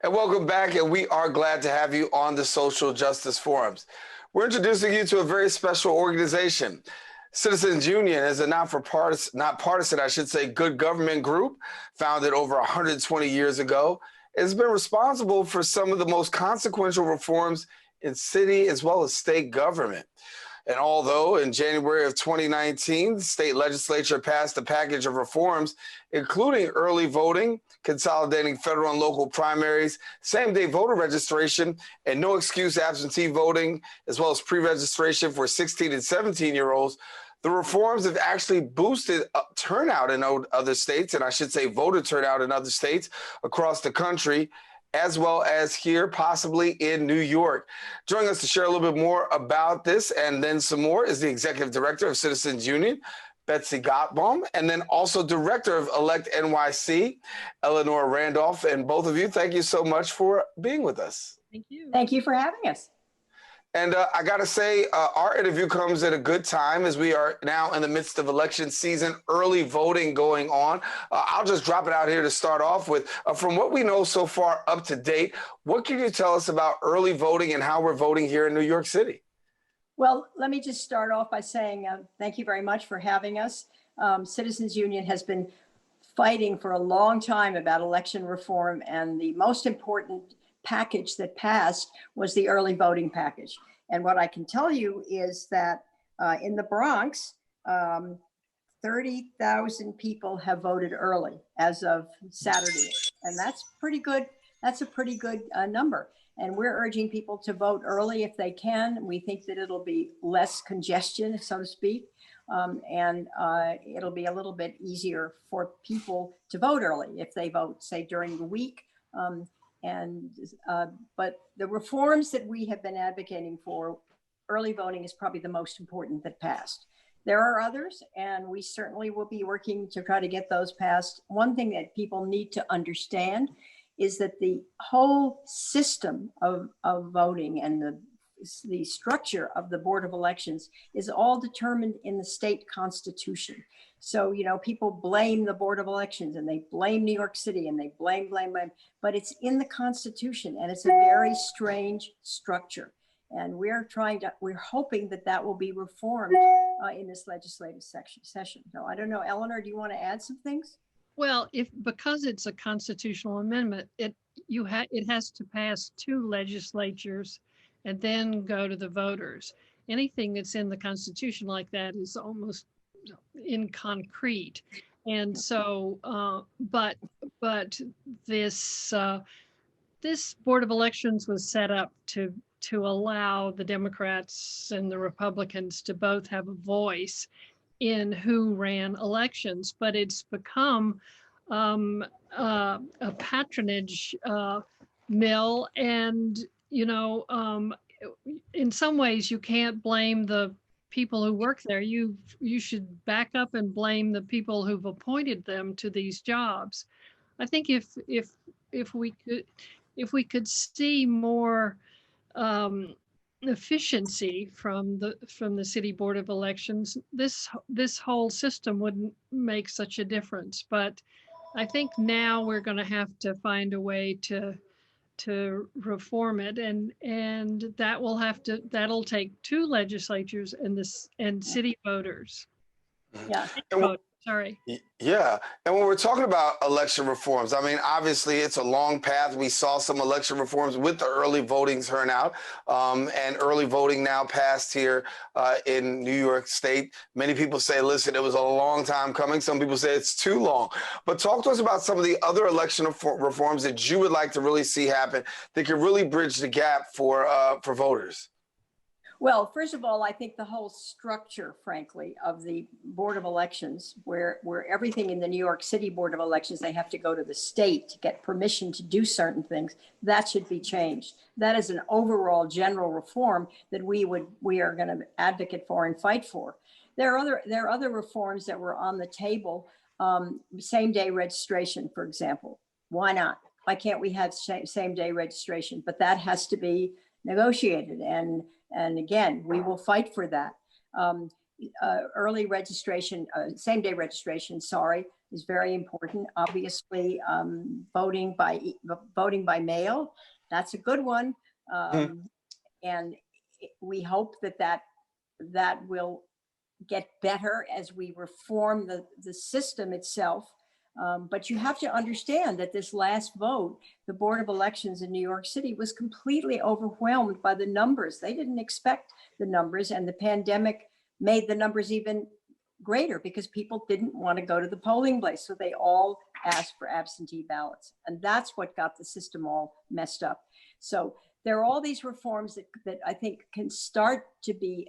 And welcome back, and we are glad to have you on the Social Justice Forums. We're introducing you to a very special organization. Citizens Union is a not partisan, I should say, good government group founded over 120 years ago. It's been responsible for some of the most consequential reforms in city as well as state government. And although in January of 2019, the state legislature passed a package of reforms, including early voting, consolidating federal and local primaries, same-day voter registration, and no excuse absentee voting, as well as pre-registration for 16 and 17-year-olds, the reforms have actually boosted turnout in other states, and I should say voter turnout in other states across the country, as well as here, possibly in New York. Joining us to share a little bit more about this and then some more is the Executive Director of Citizens Union, Betsy Gotbaum, and then also Director of ElectNYC, Eleanor Randolph. And both of you, thank you so much for being with us. Thank you. Thank you for having us. And I got to say, our interview comes at a good time as we are now in the midst of election season, early voting going on. I'll just drop it out here to start off with, from what we know so far up to date, what can you tell us about early voting and how we're voting here in New York City? Well, let me just start off by saying thank you very much for having us. Citizens Union has been fighting for a long time about election reform, and the most important package that passed was the early voting package. And what I can tell you is that in the Bronx, 30,000 people have voted early as of Saturday. And that's pretty good. That's a pretty good number. And we're urging people to vote early if they can. We think that it'll be less congestion, so to speak. And it'll be a little bit easier for people to vote early if they vote, say, during the week. But the reforms that we have been advocating for, early voting is probably the most important that passed. There are others, and we certainly will be working to try to get those passed. One thing that people need to understand is that the whole system of voting and the structure of the Board of Elections is all determined in the state constitution. So, you know, people blame the Board of Elections and they blame New York City and they blame, but it's in the Constitution and it's a very strange structure. And we're hoping that that will be reformed in this legislative session. So I don't know, Eleanor, do you want to add some things? Well, because it's a constitutional amendment, it has to pass 2 legislatures and then go to the voters. Anything that's in the Constitution like that is almost in concrete. And so, but this Board of Elections was set up to allow the Democrats and the Republicans to both have a voice in who ran elections, but it's become a patronage mill, and in some ways you can't blame the people who work there. You should back up and blame the people who've appointed them to these jobs. I think if we could see more efficiency from the City Board of Elections, this whole system wouldn't make such a difference. But I think now we're going to have to find a way to reform it, and that'll take 2 legislatures and city voters. Yeah. Sorry. Yeah. And when we're talking about election reforms, I mean, obviously it's a long path. We saw some election reforms with the early voting turnout, and early voting now passed here in New York State. Many people say, listen, it was a long time coming. Some people say it's too long. But talk to us about some of the other election reforms that you would like to really see happen that could really bridge the gap for voters. Well, first of all, I think the whole structure, frankly, of the Board of Elections, where everything in the New York City Board of Elections, they have to go to the state to get permission to do certain things, that should be changed. That is an overall general reform that we are going to advocate for and fight for. There are other reforms that were on the table. Same-day registration, for example. Why not? Why can't we have same-day registration? But that has to be negotiated, and again, we will fight for that. Early registration, same-day registration, is very important. Obviously, voting by mail, that's a good one. And we hope that will get better as we reform the system itself. But you have to understand that this last vote, the Board of Elections in New York City was completely overwhelmed by the numbers. They didn't expect the numbers, and the pandemic made the numbers even greater because people didn't want to go to the polling place. So they all asked for absentee ballots. And that's what got the system all messed up. So there are all these reforms that I think can start to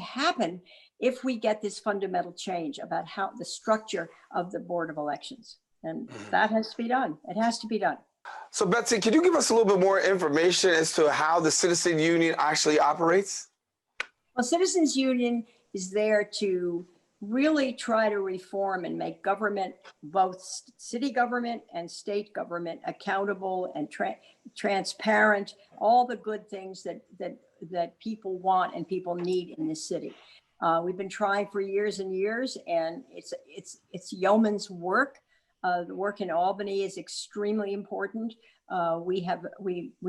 happen if we get this fundamental change about how the structure of the Board of Elections. And that has to be done. It has to be done. So Betsy, can you give us a little bit more information as to how the Citizen Union actually operates? Well, Citizens Union is there to really try to reform and make government, both city government and state government, accountable and transparent, all the good things that people want and people need in this city. We've been trying for years and years, and it's yeoman's work. The work in Albany is extremely important. We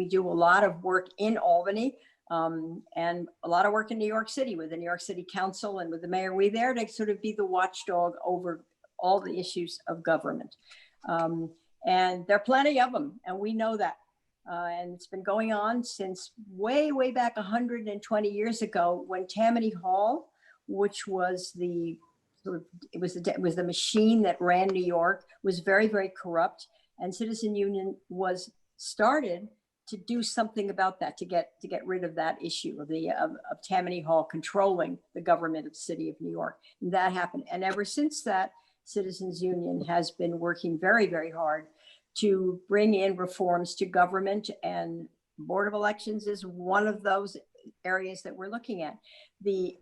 do a lot of work in Albany. And a lot of work in New York City with the New York City Council and with the mayor. We're there to sort of be the watchdog over all the issues of government. And there are plenty of them, and we know that. And it's been going on since way, way back 120 years ago when Tammany Hall, which was it was the machine that ran New York, was very, very corrupt. And Citizen Union was started to do something about that, to get rid of that issue of Tammany Hall controlling the government of the city of New York. And that happened. And ever since that, Citizens Union has been working very, very hard to bring in reforms to government, and Board of Elections is one of those areas that we're looking at. The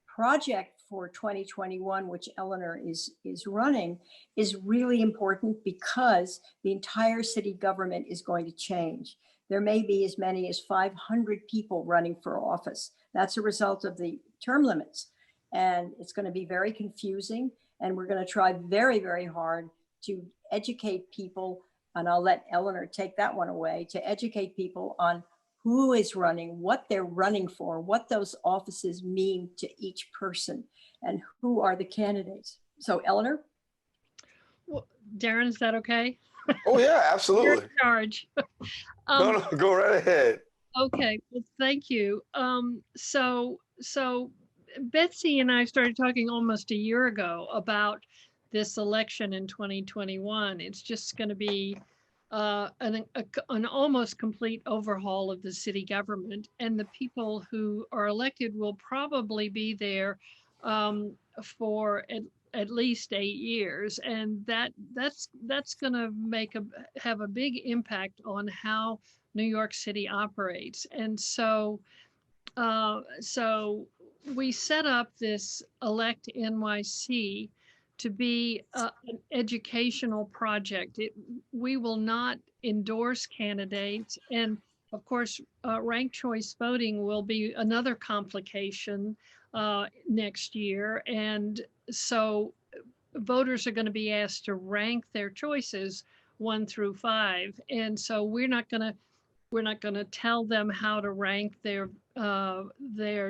project for 2021, which Eleanor is running, is really important because the entire city government is going to change. There may be as many as 500 people running for office. That's a result of the term limits. And it's going to be very confusing. And we're going to try very, very hard to educate people. And I'll let Eleanor take that one away, to educate people on who is running, what they're running for, what those offices mean to each person, and who are the candidates. So Eleanor? Well, Daren, is that okay? Oh yeah, absolutely. You're in charge. No, go right ahead. Okay, well, thank you. So Betsy and I started talking almost a year ago about this election in 2021. It's just going to be an almost complete overhaul of the city government, and the people who are elected will probably be there for at least 8 years, and that's going to have a big impact on how New York City operates. And so we set up this ElectNYC to be an educational project. We will not endorse candidates, and of course, ranked choice voting will be another complication next year. And so voters are going to be asked to rank their choices 1 through 5. And so we're not going to tell them how to rank their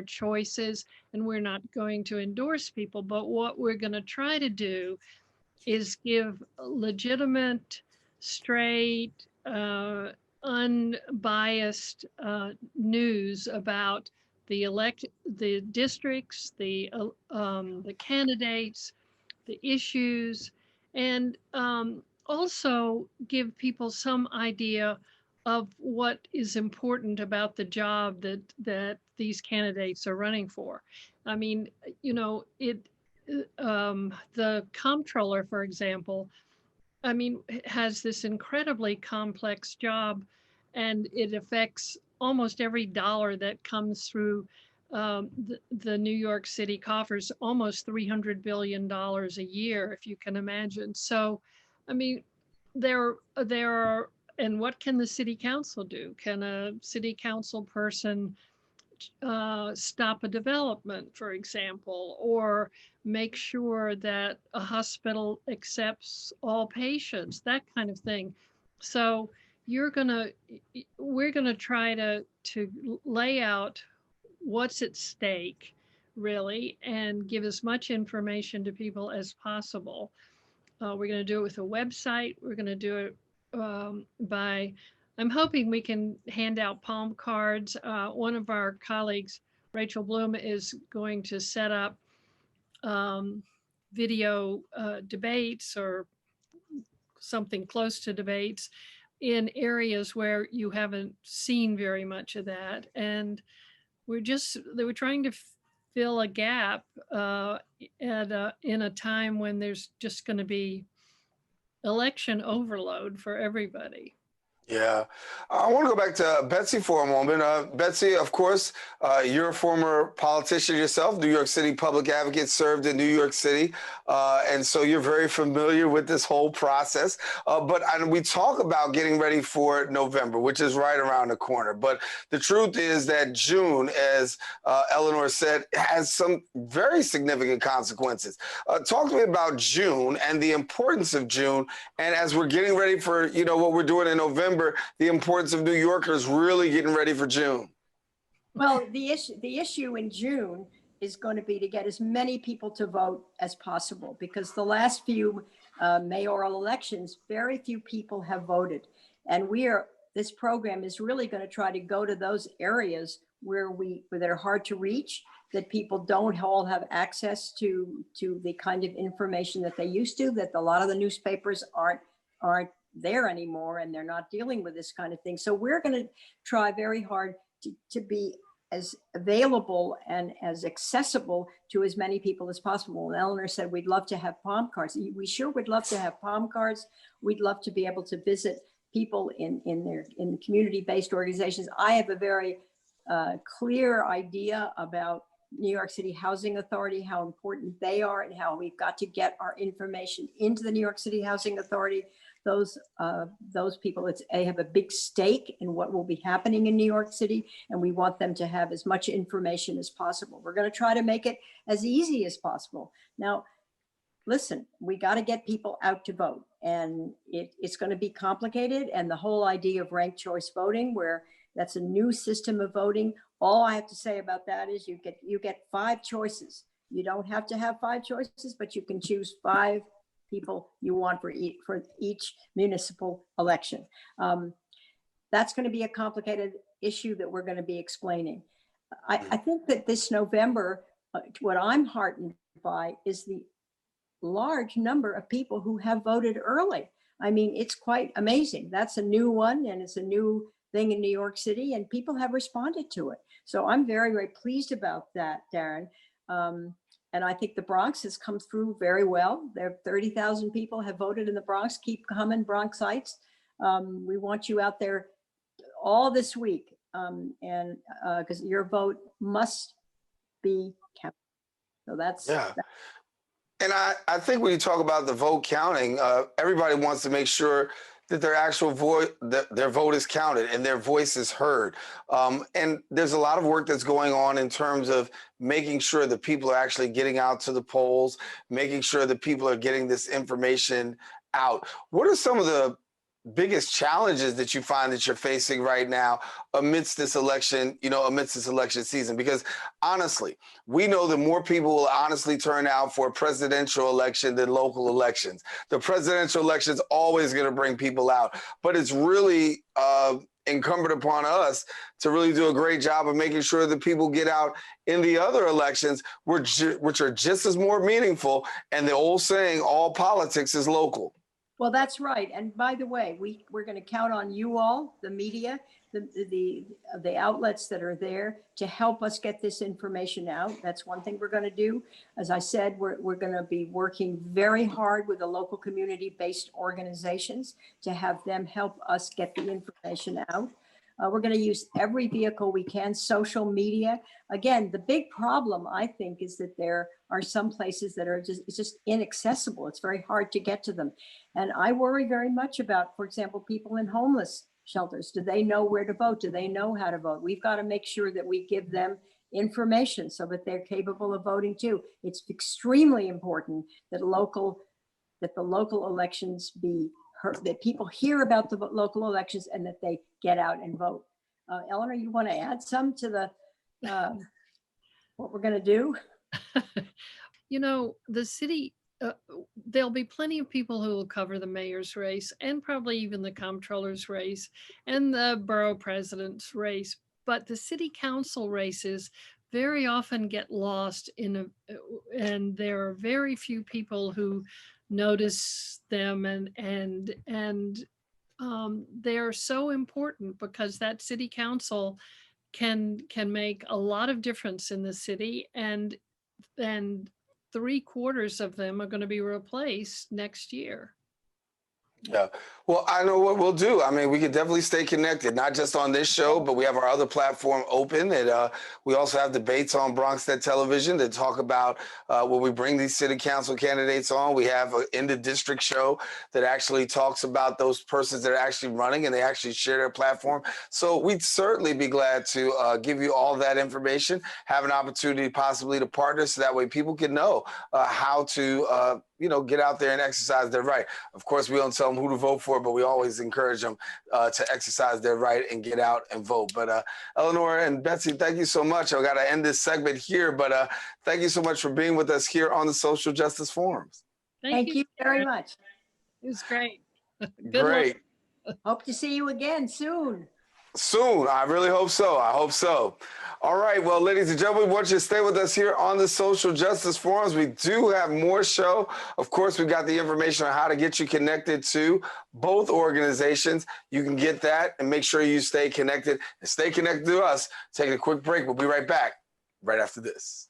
choices, and we're not going to endorse people. But what we're going to try to do is give legitimate, straight, unbiased news about the districts, the candidates, the issues, and also give people some idea of what is important about the job that these candidates are running for. I mean, the comptroller, for example, I mean, has this incredibly complex job, and it affects almost every dollar that comes through the New York City coffers, almost $300 billion a year, if you can imagine. So, I mean, there are, and what can the city council do? Can a city council person stop a development, for example, or make sure that a hospital accepts all patients, that kind of thing. So we're gonna try to lay out what's at stake, really, and give as much information to people as possible. We're going to do it with a website. We're going to do it by, I'm hoping we can hand out palm cards. One of our colleagues, Rachel Bloom, is going to set up video debates or something close to debates in areas where you haven't seen very much of that. And they were trying to fill a gap in a time when there's just going to be election overload for everybody. Yeah, I want to go back to Betsy for a moment. Betsy, of course, you're a former politician yourself, New York City public advocate, served in New York City, and so you're very familiar with this whole process. And we talk about getting ready for November, which is right around the corner. But the truth is that June, as Eleanor said, has some very significant consequences. Talk to me about June and the importance of June, and as we're getting ready for what we're doing in November, the importance of New Yorkers really getting ready for June. Well, the issue in June is going to be to get as many people to vote as possible, because the last few mayoral elections, very few people have voted. And this program is really going to try to go to those areas where they're hard to reach, that people don't all have access to the kind of information that they used to, that a lot of the newspapers aren't there anymore, and they're not dealing with this kind of thing. So we're going to try very hard to be as available and as accessible to as many people as possible. And Eleanor said, we'd love to have palm cards. We sure would love to have palm cards. We'd love to be able to visit people in community-based organizations. I have a very clear idea about New York City Housing Authority, how important they are, and how we've got to get our information into the New York City Housing Authority. Those people, they have a big stake in what will be happening in New York City, and we want them to have as much information as possible. We're going to try to make it as easy as possible. Now, listen, we got to get people out to vote, and it's going to be complicated. And the whole idea of ranked choice voting, where that's a new system of voting, all I have to say about that is you get 5 choices. You don't have to have 5 choices, but you can choose 5 people you want for each municipal election. That's going to be a complicated issue that we're going to be explaining. I think that this November, what I'm heartened by is the large number of people who have voted early. I mean, it's quite amazing. That's a new one, and it's a new thing in New York City, and people have responded to it. So I'm very, very pleased about that, Daren. And I think the Bronx has come through very well. There are 30,000 people have voted in the Bronx. Keep coming, Bronxites. We want you out there all this week, and because your vote must be counted. So that's yeah. And I think when you talk about the vote counting, everybody wants to make sure that their actual voice, their vote is counted and their voice is heard. And there's a lot of work that's going on in terms of making sure that people are actually getting out to the polls, making sure that people are getting this information out. What are some of the biggest challenges that you find that you're facing right now amidst this election, amidst this election season? Because honestly, we know that more people will honestly turn out for a presidential election than local elections. The presidential election is always going to bring people out, but it's really incumbent upon us to really do a great job of making sure that people get out in the other elections, which are just as more meaningful. And the old saying, all politics is local. Well, that's right. And by the way, we're going to count on you all, the media, the outlets that are there to help us get this information out. That's one thing we're going to do. As I said, we're going to be working very hard with the local community-based organizations to have them help us get the information out. We're going to use every vehicle we can, social media. Again, the big problem, I think, is that there are some places that are just inaccessible. It's very hard to get to them. And I worry very much about, for example, people in homeless shelters? Do they know where to vote? Do they know how to vote? We've got to make sure that we give them information so that they're capable of voting too. It's extremely important that the local elections be heard, that people hear about the local elections and that they get out and vote. Eleanor, you want to add some to the what we're going to do? You know, the city, there'll be plenty of people who will cover the mayor's race and probably even the comptroller's race and the borough president's race. But the city council races very often get lost and there are very few people who notice them, and they're so important because that city council can make a lot of difference in the city, and 3/4 of them are going to be replaced next year. Yeah. Well, I know what we'll do. I mean, we can definitely stay connected, not just on this show, but we have our other platform open. And we also have debates on Bronx Net Television that talk about when we bring these city council candidates on. We have an in the district show that actually talks about those persons that are actually running and they actually share their platform. So we'd certainly be glad to give you all that information, have an opportunity possibly to partner so that way people can know how to get out there and exercise their right. Of course, we don't tell them who to vote for, but we always encourage them to exercise their right and get out and vote. But Eleanor and Betsy, thank you so much. I've got to end this segment here, but thank you so much for being with us here on the Social Justice Forums. Thank you very much. It was great. Great. Hope to see you again soon. Soon. I really hope so. I hope so. All right. Well, ladies and gentlemen, we want you to stay with us here on the Social Justice Forums. We do have more show. Of course, we've got the information on how to get you connected to both organizations. You can get that and make sure you stay connected and stay connected to us. Taking a quick break. We'll be right back right after this.